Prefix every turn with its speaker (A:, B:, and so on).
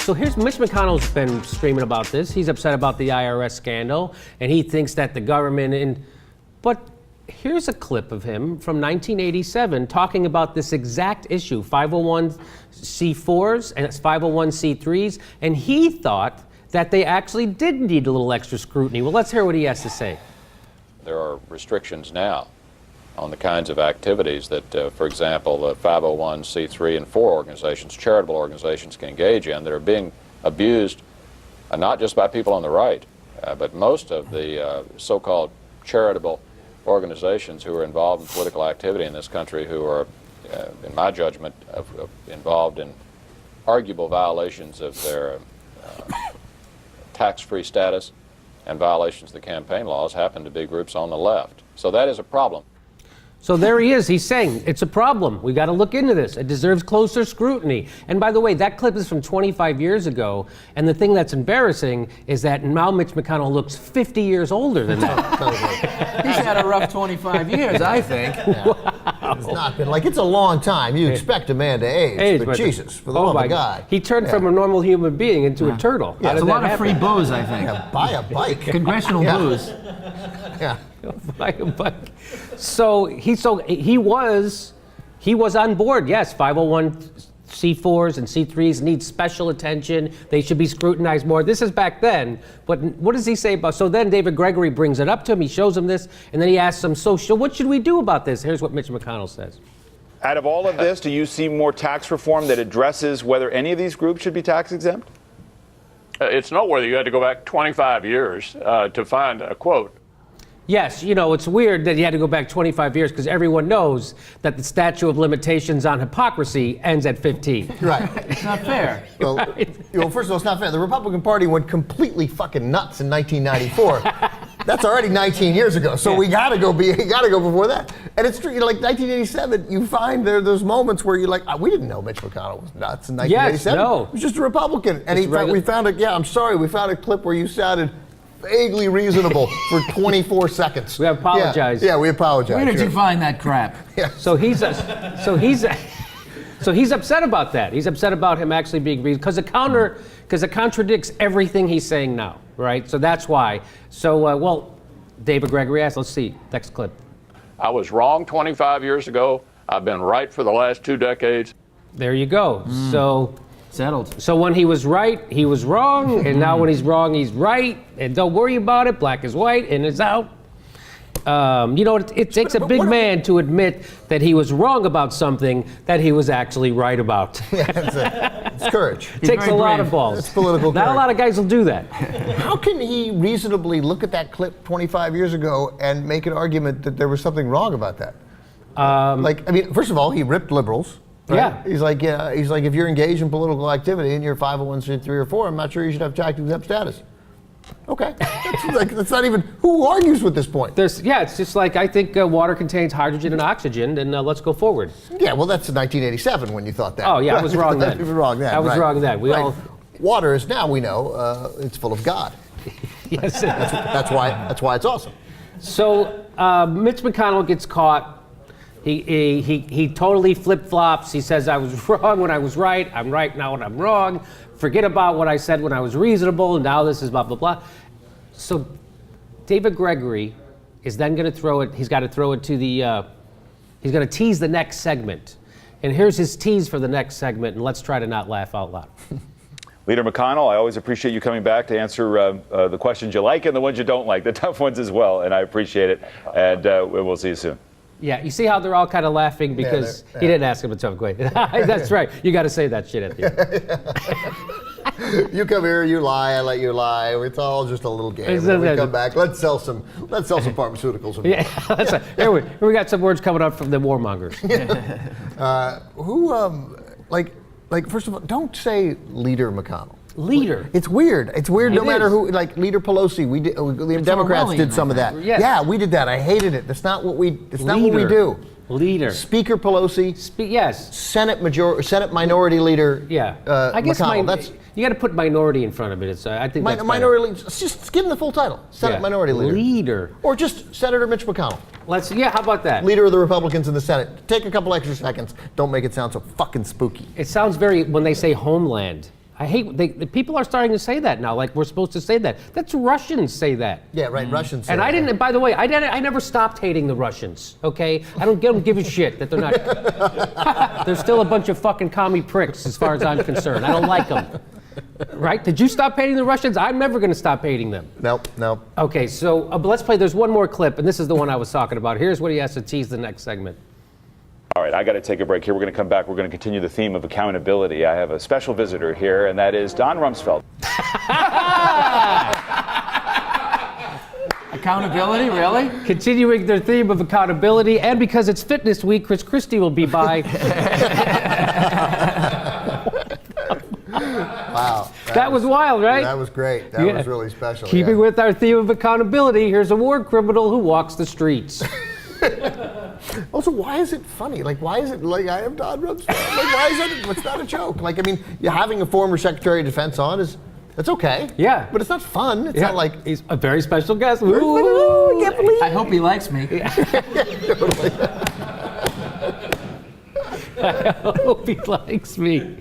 A: So here's Mitch McConnell's been screaming about this. He's upset about the IRS scandal, and he thinks that the government. But here's a clip of him from 1987 talking about this exact issue: 501c4s and 501c3s, and he thought that they actually did need a little extra scrutiny. Well, let's hear what he has to say.
B: There are restrictions now on the kinds of activities that, for example, the 501c3 and 4 organizations, charitable organizations, can engage in that are being abused, not just by people on the right, but most of the so-called charitable organizations who are involved in political activity in this country, who are, in my judgment, involved in arguable violations of their tax-free status and violations of the campaign laws, happen to be groups on the left. So that is a problem.
A: So there he is. He's saying it's a problem. We got to look into this. It deserves closer scrutiny. And by the way, that clip is from 25 years ago. And the thing that's embarrassing is that now Mitch McConnell looks 50 years older than that.
C: He's had a rough 25 years, I think. Yeah.
A: Wow.
D: It's not been like, it's a long time. You expect a man to age, but Jesus, for the love of God.
A: He turned from a normal human being into a turtle.
C: Yeah, it's a lot of free booze, I think.
D: Yeah, buy a bike.
C: Congressional booze.
D: Yeah.
A: Buy a bike. So he was on board. Yes, 501c4s and C3s need special attention. They should be scrutinized more. This is back then. But what does he say about? So then David Gregory brings it up to him. He shows him this, and then he asks him, "So what should we do about this?" Here's what Mitch McConnell says.
E: Out of all of this, do you see more tax reform that addresses whether any of these groups should be tax exempt?
F: It's noteworthy. You had to go back 25 years to find a quote.
A: Yes, you know, it's weird that you had to go back 25 years because everyone knows that the statute of limitations on hypocrisy ends at 15.
D: Right.
C: It's not fair.
D: Well, first of all, it's not fair. The Republican Party went completely fucking nuts in 1994. That's already 19 years ago. So we gotta go before that. And it's true, like 1987, you find there's moments where you're like, we didn't know Mitch McConnell was nuts in 1987.
A: Yes, no.
D: He was just a Republican. And we found a clip where you sounded vaguely reasonable for 24 seconds.
A: We apologize.
D: Yeah, we apologize.
C: Where did you find that crap?
D: Yeah.
A: So he's upset about that. He's upset about him actually being because it contradicts everything he's saying now, right? So that's why. So David Gregory asked. Let's see next clip.
F: I was wrong 25 years ago. I've been right for the last 2 decades.
A: There you go. So.
C: Settled.
A: So when he was right, he was wrong, and now when he's wrong, he's right. And don't worry about it. Black is white, and it's out. It takes a big man to admit that he was wrong about something that he was actually right about.
D: Yeah, it's courage.
A: It takes a lot of balls.
D: It's political courage.
A: Not a lot of guys will do that.
D: How can he reasonably look at that clip 25 years ago and make an argument that there was something wrong about that? First of all, he ripped liberals. Right?
A: Yeah.
D: He's like, if you're engaged in political activity and you're 501c3 or 4, I'm not sure you should have tax exempt status. Okay. That's not even, who argues with this point?
A: It's just like, I think water contains hydrogen and oxygen, and let's go forward.
D: Yeah, well, that's 1987 when you thought that.
A: Oh, yeah, I was wrong then.
D: You were wrong then.
A: I was wrong then.
D: Water is now, we know, it's full of God.
A: Yes.
D: That's why it's awesome.
A: So Mitch McConnell gets caught. He totally flip-flops. He says, I was wrong when I was right. I'm right now when I'm wrong. Forget about what I said when I was reasonable, and now this is blah, blah, blah. So David Gregory is then going to throw it. He's got to throw it to the, he's going to tease the next segment. And here's his tease for the next segment, and let's try to not laugh out loud.
E: Leader McConnell, I always appreciate you coming back to answer the questions you like and the ones you don't like, the tough ones as well, and I appreciate it. And we'll see you soon.
A: Yeah, you see how they're all kind of laughing because he didn't ask him a tough question. That's right. You got to say that shit at the
D: end. You come here, you lie, I let you lie. It's all just a little game. Then we come back. Let's sell some pharmaceuticals.
A: Yeah, that's right. Here we got some words coming up from the warmongers.
D: First of all, don't say Leader McConnell.
A: Leader.
D: It's weird. It's weird. No matter who, like Leader Pelosi, the Democrats did some of that.
A: Yes.
D: Yeah, we did that. I hated it. That's not what we. It's not what we do.
A: Leader.
D: Speaker Pelosi.
A: Yes.
D: Senate Minority Leader.
A: Yeah. I guess
D: McConnell.
A: you got to put minority in front of it. I think that's
D: minority. Just give him the full title. Senate Minority Leader.
A: Leader.
D: Or just Senator Mitch McConnell.
A: How about that?
D: Leader of the Republicans in the Senate. Take a couple extra seconds. Don't make it sound so fucking spooky.
A: It sounds very when they say homeland. I hate the people are starting to say that now. Like we're supposed to say that. That's Russians say that.
D: Yeah, right. Russians. say
A: And I
D: that.
A: didn't. By the way, I never stopped hating the Russians. Okay, I don't give a shit that they're not. They're still a bunch of fucking commie pricks, as far as I'm concerned. I don't like them. Right? Did you stop hating the Russians? I'm never going to stop hating them.
D: Nope.
A: Okay, so but let's play. There's one more clip, and this is the one I was talking about. Here's what he has to tease the next segment.
E: All right, I got to take a break here. We're going to come back. We're going to continue the theme of accountability. I have a special visitor here, and that is Don Rumsfeld.
C: Accountability, really?
A: Continuing their theme of accountability, and because it's Fitness Week, Chris Christie will be by.
D: Wow.
A: That was wild, right?
D: That was great. That
A: Yeah.
D: was really special.
A: Keeping
D: yeah.
A: with our theme of accountability, here's a war criminal who walks the streets.
D: Also, why is it funny? Like, why is it like I am Don Rumsfeld? Like, why is that? It's not a joke. Like, I mean, having a former Secretary of Defense on that's okay.
A: Yeah.
D: But it's not fun. It's not like
A: he's a very special guest.
D: Ooh,
A: Ooh,
D: can't believe
C: I hope he likes me.
A: I hope he likes me.